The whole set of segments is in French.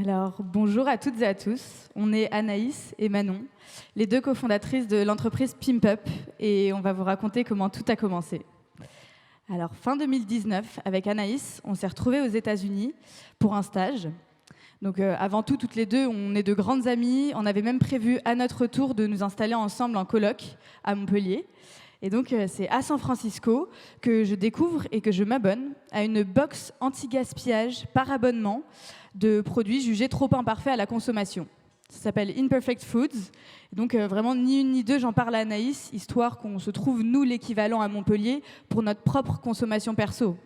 Alors, bonjour à toutes et à tous. On est Anaïs et Manon, les deux cofondatrices de l'entreprise Pimpup, et on va vous raconter comment tout a commencé. Alors, fin 2019, avec Anaïs, on s'est retrouvés aux États-Unis pour un stage. Donc, avant tout, toutes les deux, on est de grandes amies. On avait même prévu à notre tour de nous installer ensemble en coloc à Montpellier. Et donc, c'est à San Francisco que je découvre et que je m'abonne à une box anti-gaspillage par abonnement de produits jugés trop imparfaits à la consommation. Ça s'appelle Imperfect Foods. Et donc, vraiment, ni une ni deux, j'en parle à Anaïs, histoire qu'on se trouve, nous, l'équivalent à Montpellier pour notre propre consommation perso.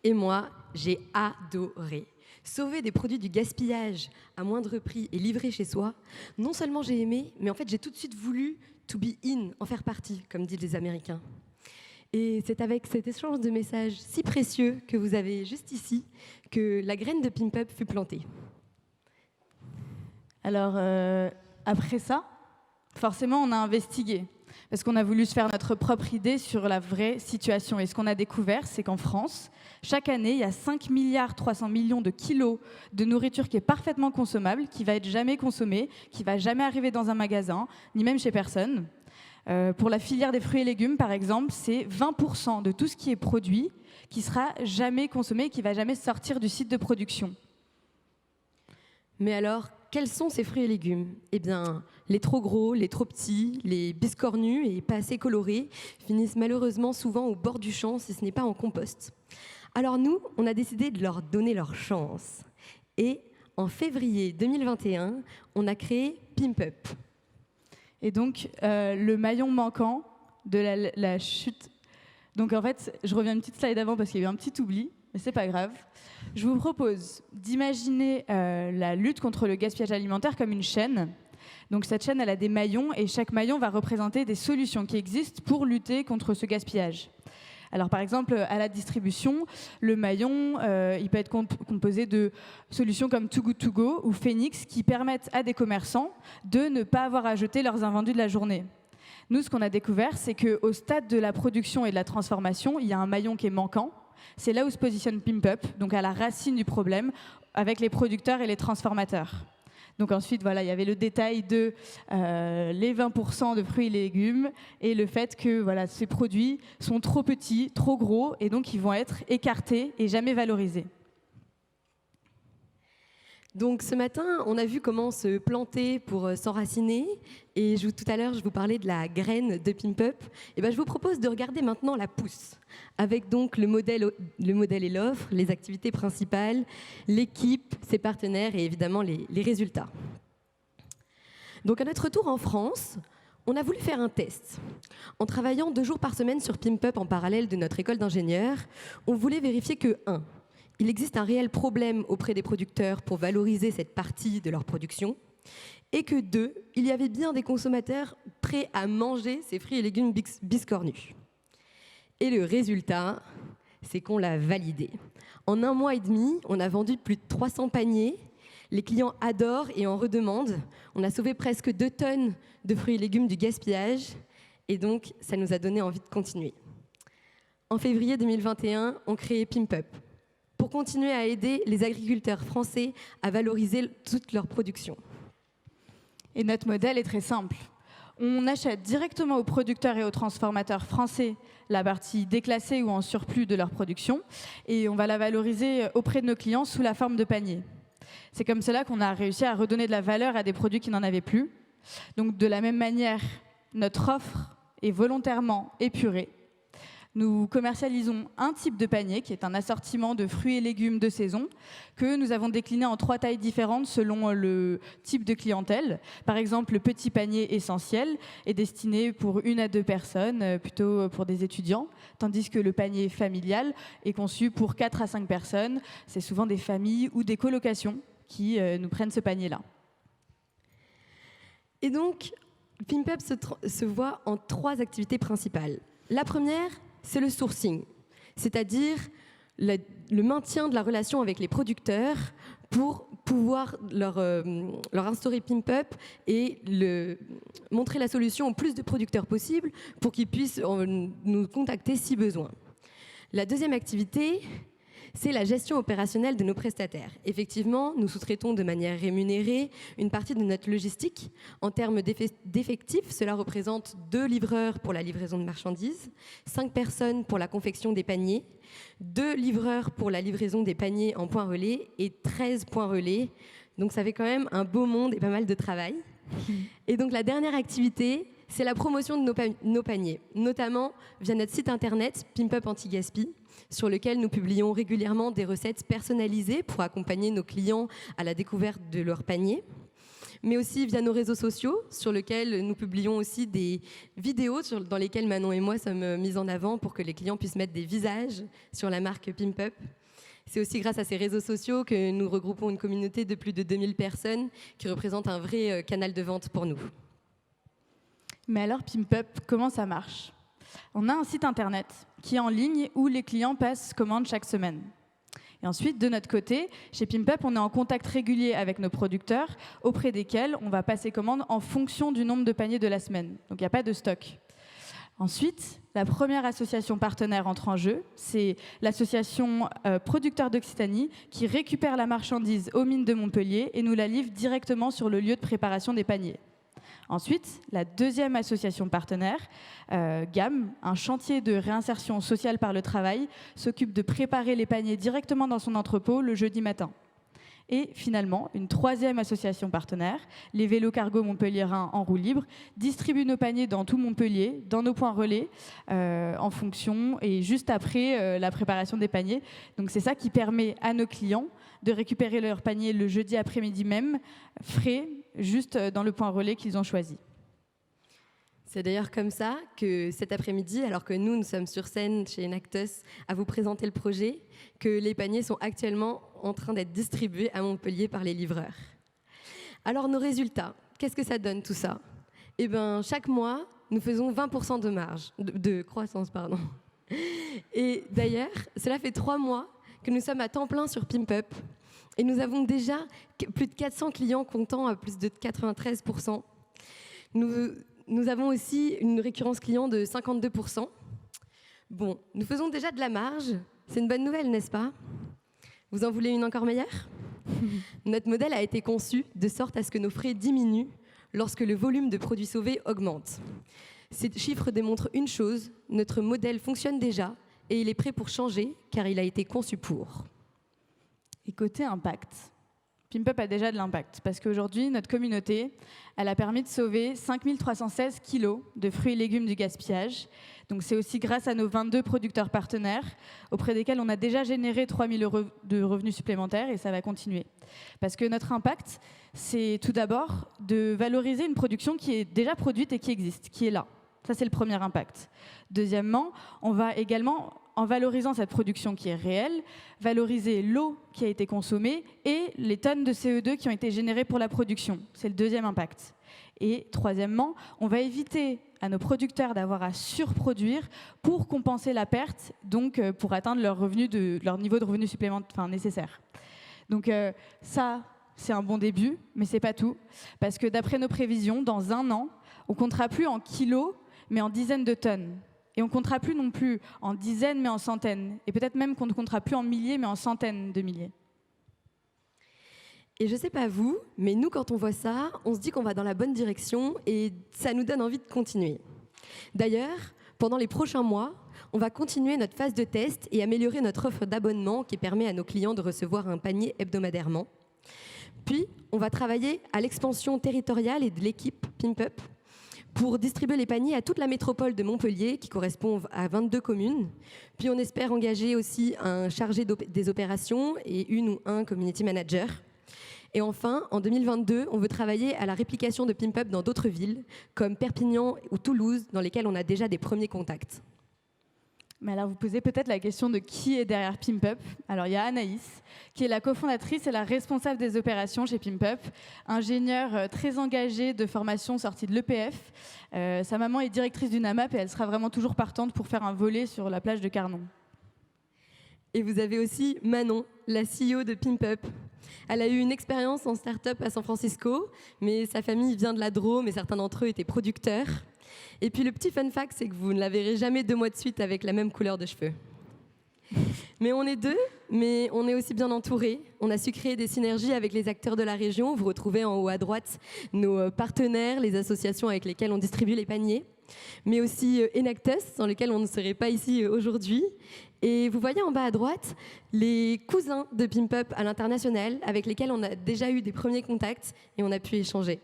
Et moi, j'ai adoré. Sauver des produits du gaspillage à moindre prix et livrer chez soi, non seulement j'ai aimé, mais en fait, j'ai tout de suite voulu to be in, en faire partie, comme disent les Américains. Et c'est avec cet échange de messages si précieux que vous avez juste ici que la graine de Pimpup fut plantée. Alors, après ça, forcément, on a investigué. Parce qu'on a voulu se faire notre propre idée sur la vraie situation. Et ce qu'on a découvert, c'est qu'en France, chaque année, il y a 5,3 milliards de kilos de nourriture qui est parfaitement consommable, qui va être jamais consommée, qui va jamais arriver dans un magasin, ni même chez personne. Pour la filière des fruits et légumes, par exemple, c'est 20% de tout ce qui est produit qui sera jamais consommé, qui va jamais sortir du site de production. Mais alors, quels sont ces fruits et légumes ? Eh bien, les trop gros, les trop petits, les biscornus et pas assez colorés finissent malheureusement souvent au bord du champ si ce n'est pas en compost. Alors nous, on a décidé de leur donner leur chance. Et en février 2021, on a créé Pimpup. Et donc, le maillon manquant de la chute... Donc en fait, je reviens une petite slide avant parce qu'il y a eu un petit oubli, mais c'est pas grave. Je vous propose d'imaginer la lutte contre le gaspillage alimentaire comme une chaîne. Donc cette chaîne, elle a des maillons et chaque maillon va représenter des solutions qui existent pour lutter contre ce gaspillage. Alors par exemple, à la distribution, le maillon, il peut être composé de solutions comme Too Good To Go ou Phoenix qui permettent à des commerçants de ne pas avoir à jeter leurs invendus de la journée. Nous, ce qu'on a découvert, c'est qu'au stade de la production et de la transformation, il y a un maillon qui est manquant. C'est là où se positionne Pimpup, donc à la racine du problème, avec les producteurs et les transformateurs. Donc ensuite, voilà, il y avait le détail de les 20% de fruits et légumes et le fait que voilà, ces produits sont trop petits, trop gros, et donc ils vont être écartés et jamais valorisés. Donc ce matin, on a vu comment se planter pour s'enraciner. Et tout à l'heure, je vous parlais de la graine de Pimpup. Et ben, je vous propose de regarder maintenant la pousse, avec donc le modèle et l'offre, les activités principales, l'équipe, ses partenaires et évidemment les résultats. Donc à notre retour en France, on a voulu faire un test. En travaillant 2 jours par semaine sur Pimpup en parallèle de notre école d'ingénieurs, on voulait vérifier que 1. Il existe un réel problème auprès des producteurs pour valoriser cette partie de leur production et que 2, il y avait bien des consommateurs prêts à manger ces fruits et légumes biscornus. Et le résultat, c'est qu'on l'a validé. En 1 mois et demi, on a vendu plus de 300 paniers. Les clients adorent et en redemandent. On a sauvé presque 2 tonnes de fruits et légumes du gaspillage et donc ça nous a donné envie de continuer. En février 2021, on crée Pimpup pour continuer à aider les agriculteurs français à valoriser toute leur production. Et notre modèle est très simple. On achète directement aux producteurs et aux transformateurs français la partie déclassée ou en surplus de leur production et on va la valoriser auprès de nos clients sous la forme de paniers. C'est comme cela qu'on a réussi à redonner de la valeur à des produits qui n'en avaient plus. Donc de la même manière, notre offre est volontairement épurée. Nous commercialisons un type de panier qui est un assortiment de fruits et légumes de saison que nous avons décliné en 3 tailles différentes selon le type de clientèle. Par exemple, le petit panier essentiel est destiné pour 1 à 2 personnes, plutôt pour des étudiants, tandis que le panier familial est conçu pour 4 à 5 personnes. C'est souvent des familles ou des colocations qui nous prennent ce panier-là. Et donc, Pimpup se voit en 3 activités principales. La première, c'est le sourcing, c'est-à-dire le maintien de la relation avec les producteurs pour pouvoir leur instaurer Pimpup et montrer la solution au plus de producteurs possible pour qu'ils puissent nous contacter si besoin. La deuxième activité, c'est la gestion opérationnelle de nos prestataires. Effectivement, nous sous-traitons de manière rémunérée une partie de notre logistique. En termes d'effectifs, cela représente 2 livreurs pour la livraison de marchandises, 5 personnes pour la confection des paniers, 2 livreurs pour la livraison des paniers en point relais et 13 points relais. Donc ça fait quand même un beau monde et pas mal de travail. Et donc la dernière activité, c'est la promotion de nos paniers, notamment via notre site internet Pimp Up Anti-Gaspi, sur lequel nous publions régulièrement des recettes personnalisées pour accompagner nos clients à la découverte de leurs paniers, mais aussi via nos réseaux sociaux, sur lesquels nous publions aussi des vidéos dans lesquelles Manon et moi sommes mis en avant pour que les clients puissent mettre des visages sur la marque Pimp Up. C'est aussi grâce à ces réseaux sociaux que nous regroupons une communauté de plus de 2000 personnes qui représente un vrai canal de vente pour nous. Mais alors, Pimp Up, comment ça marche ? On a un site internet qui est en ligne où les clients passent commande chaque semaine. Et ensuite, de notre côté, chez Pimp Up, on est en contact régulier avec nos producteurs auprès desquels on va passer commande en fonction du nombre de paniers de la semaine. Donc, il n'y a pas de stock. Ensuite, la première association partenaire entre en jeu, c'est l'association Producteurs d'Occitanie qui récupère la marchandise aux mines de Montpellier et nous la livre directement sur le lieu de préparation des paniers. Ensuite, la deuxième association partenaire, GAM, un chantier de réinsertion sociale par le travail, s'occupe de préparer les paniers directement dans son entrepôt le jeudi matin. Et finalement, une troisième association partenaire, les vélos cargo montpelliérains en roue libre, distribue nos paniers dans tout Montpellier, dans nos points relais, en fonction et juste après la préparation des paniers. Donc c'est ça qui permet à nos clients de récupérer leurs paniers le jeudi après-midi même, frais, juste dans le point relais qu'ils ont choisi. C'est d'ailleurs comme ça que cet après-midi, alors que nous sommes sur scène chez Enactus à vous présenter le projet, que les paniers sont actuellement en train d'être distribués à Montpellier par les livreurs. Alors nos résultats, qu'est-ce que ça donne tout ça ? Eh bien, chaque mois, nous faisons 20% de marge, de croissance, pardon. Et d'ailleurs, cela fait 3 mois que nous sommes à temps plein sur Pimp Up et nous avons déjà plus de 400 clients comptant à plus de 93%. Nous avons aussi une récurrence client de 52%. Bon, nous faisons déjà de la marge. C'est une bonne nouvelle, n'est-ce pas ? Vous en voulez une encore meilleure ? Notre modèle a été conçu de sorte à ce que nos frais diminuent lorsque le volume de produits sauvés augmente. Ces chiffres démontrent une chose, notre modèle fonctionne déjà et il est prêt pour changer car il a été conçu pour. Et côté impact, Pimp Up a déjà de l'impact parce qu'aujourd'hui, notre communauté, elle a permis de sauver 5316 kilos de fruits et légumes du gaspillage. Donc c'est aussi grâce à nos 22 producteurs partenaires auprès desquels on a déjà généré 3 000 € de revenus supplémentaires et ça va continuer. Parce que notre impact, c'est tout d'abord de valoriser une production qui est déjà produite et qui existe, qui est là. Ça, c'est le premier impact. Deuxièmement, on va également, en valorisant cette production qui est réelle, valoriser l'eau qui a été consommée et les tonnes de CO2 qui ont été générées pour la production. C'est le deuxième impact. Et troisièmement, on va éviter à nos producteurs d'avoir à surproduire pour compenser la perte, donc pour atteindre leur niveau de revenus supplémentaire nécessaire. Donc ça, c'est un bon début, mais c'est pas tout. Parce que d'après nos prévisions, dans 1 an, on comptera plus en kilos, mais en dizaines de tonnes. Et on ne comptera plus non plus en dizaines, mais en centaines. Et peut-être même qu'on ne comptera plus en milliers, mais en centaines de milliers. Et je ne sais pas vous, mais nous, quand on voit ça, on se dit qu'on va dans la bonne direction et ça nous donne envie de continuer. D'ailleurs, pendant les prochains mois, on va continuer notre phase de test et améliorer notre offre d'abonnement qui permet à nos clients de recevoir un panier hebdomadairement. Puis, on va travailler à l'expansion territoriale et de l'équipe Pimp Up pour distribuer les paniers à toute la métropole de Montpellier, qui correspond à 22 communes. Puis on espère engager aussi un chargé des opérations et une ou un community manager. Et enfin, en 2022, on veut travailler à la réplication de Pimp Up dans d'autres villes, comme Perpignan ou Toulouse, dans lesquelles on a déjà des premiers contacts. Mais alors, vous posez peut-être la question de qui est derrière Pimp Up. Alors, il y a Anaïs, qui est la cofondatrice et la responsable des opérations chez Pimp Up, ingénieure très engagée de formation sortie de l'EPF. Sa maman est directrice d'une AMAP et elle sera vraiment toujours partante pour faire un volley sur la plage de Carnon. Et vous avez aussi Manon, la CEO de Pimp Up. Elle a eu une expérience en start-up à San Francisco, mais sa famille vient de la Drôme et certains d'entre eux étaient producteurs. Et puis le petit fun fact, c'est que vous ne la verrez jamais 2 mois de suite avec la même couleur de cheveux. Mais on est deux, mais on est aussi bien entourés. On a su créer des synergies avec les acteurs de la région. Vous retrouvez en haut à droite nos partenaires, les associations avec lesquelles on distribue les paniers, mais aussi Enactus, sans lequel on ne serait pas ici aujourd'hui. Et vous voyez en bas à droite les cousins de Pimp Up à l'international, avec lesquels on a déjà eu des premiers contacts et on a pu échanger.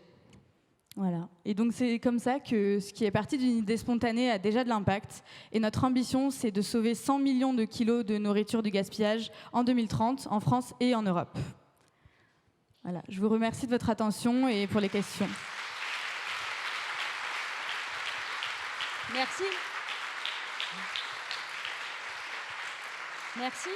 Voilà. Et donc c'est comme ça que ce qui est parti d'une idée spontanée a déjà de l'impact. Et notre ambition, c'est de sauver 100 millions de kilos de nourriture du gaspillage en 2030, en France et en Europe. Voilà. Je vous remercie de votre attention et pour les questions. Merci. Merci.